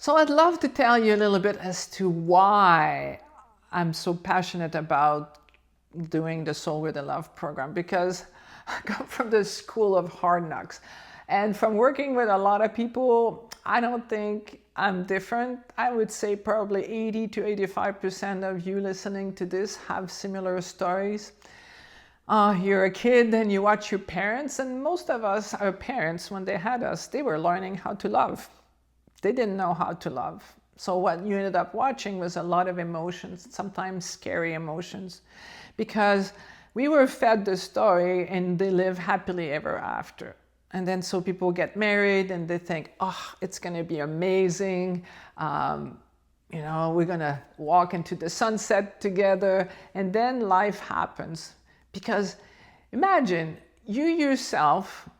So I'd love to tell you a little bit as to why I'm so passionate about doing the Soul with a Love program, because I come from the school of hard knocks. And from working with a lot of people, I don't think I'm different. I would say probably 80 to 85% of you listening to this have similar stories. You're a kid and you watch your parents, and most of us, our parents, when they had us, they were learning how to love. They didn't know how to love. So what you ended up watching was a lot of emotions, sometimes scary emotions, because we were fed the story and they live happily ever after. And then so people get married and they think, oh, it's going to be amazing. We're going to walk into the sunset together. And then life happens. Because imagine you yourself,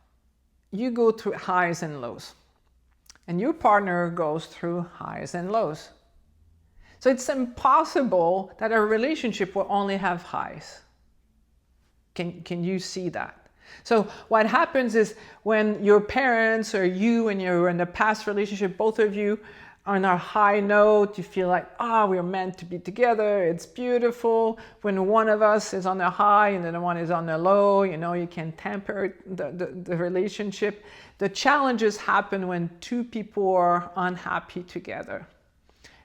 you go through highs and lows. And your partner goes through highs and lows. So it's impossible that a relationship will only have highs. Can you see that? So what happens is when your parents or you and you're in a past relationship, both of you are on a high note, you feel like, we're meant to be together, it's beautiful. When one of us is on a high and the other one is on a low, you can temper the relationship. The challenges happen when two people are unhappy together.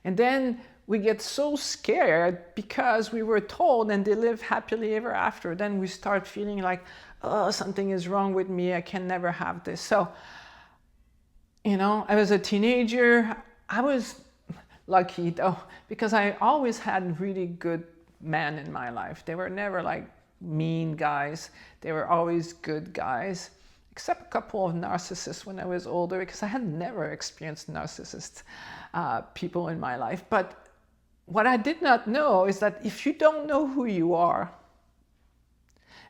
And then we get so scared because we were told and they live happily ever after. Then we start feeling like, something is wrong with me. I can never have this. So, I was a teenager. I was lucky though, because I always had really good men in my life. They were never like mean guys. They were always good guys, except a couple of narcissists when I was older, because I had never experienced narcissist people in my life. But what I did not know is that if you don't know who you are,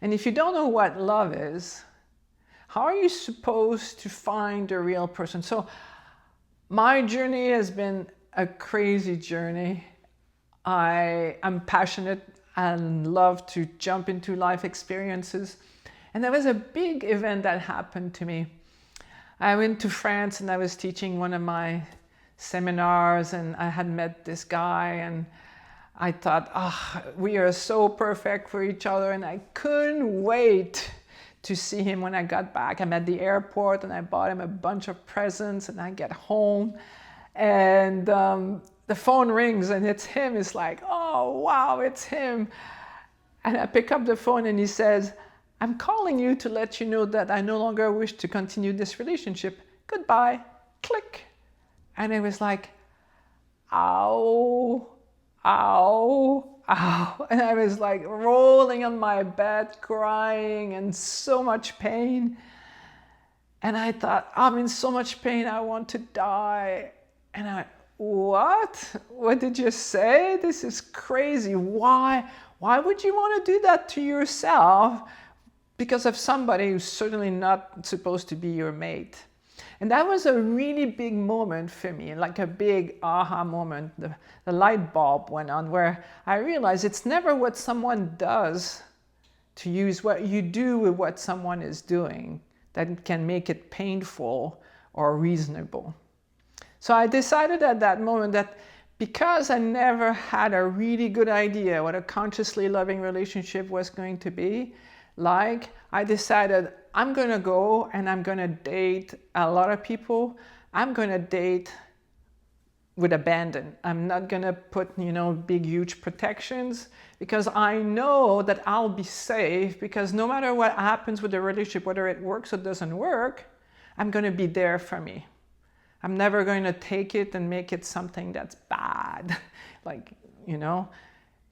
and if you don't know what love is, how are you supposed to find a real person? So my journey has been a crazy journey. I'm passionate and love to jump into life experiences. And there was a big event that happened to me. I went to France and I was teaching one of my seminars, and I had met this guy and I thought, we are so perfect for each other, and I couldn't wait to see him when I got back. I'm at the airport and I bought him a bunch of presents, and I get home and the phone rings and it's him. It's like, oh wow, it's him. And I pick up the phone and he says, I'm calling you to let you know that I no longer wish to continue this relationship. Goodbye. Click. And it was like, ow, ow, ow. And I was like rolling on my bed, crying, and so much pain. And I thought, I'm in so much pain, I want to die. And I went, what? What did you say? This is crazy. Why would you want to do that to yourself because of somebody who's certainly not supposed to be your mate? And that was a really big moment for me, like a big aha moment. The light bulb went on where I realized it's never what someone does to use what you do with what someone is doing that can make it painful or reasonable. So I decided at that moment that because I never had a really good idea what a consciously loving relationship was going to be like, I decided I'm going to go and I'm going to date a lot of people. I'm going to date with abandon. I'm not going to put, big, huge protections, because I know that I'll be safe, because no matter what happens with the relationship, whether it works or doesn't work, I'm going to be there for me. I'm never going to take it and make it something that's bad,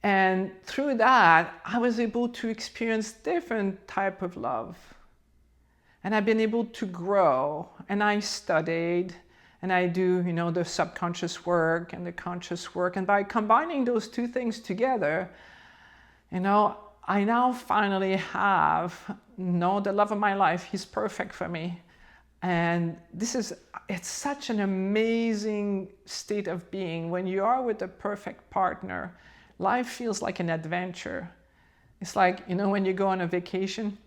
And through that, I was able to experience different type of love. And I've been able to grow, and I studied, and I do, the subconscious work and the conscious work. And by combining those two things together, I now finally have, the love of my life. He's perfect for me. And it's such an amazing state of being. When you are with a perfect partner, life feels like an adventure. It's like, when you go on a vacation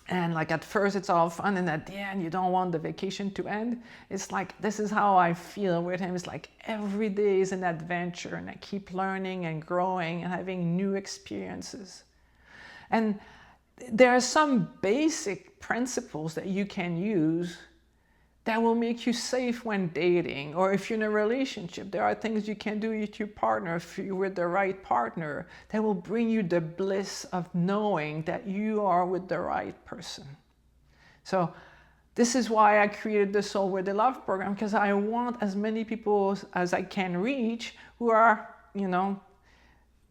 And like at first it's all fun, and at the end you don't want the vacation to end. It's like, this is how I feel with him. It's like every day is an adventure, and I keep learning and growing and having new experiences. And there are some basic principles that you can use that will make you safe when dating, or if you're in a relationship, there are things you can do with your partner, if you're with the right partner, that will bring you the bliss of knowing that you are with the right person. So this is why I created the Soul Where They Love program, because I want as many people as I can reach who are,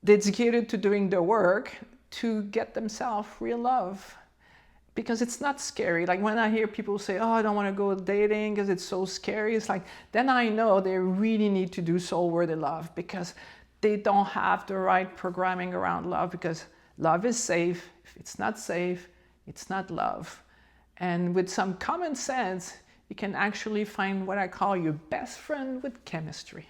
dedicated to doing the work to get themselves real love. Because it's not scary. Like when I hear people say, oh, I don't want to go dating because it's so scary, it's like, then I know they really need to do Soul Where They Love, because they don't have the right programming around love, because love is safe. If it's not safe, it's not love. And with some common sense, you can actually find what I call your best friend with chemistry.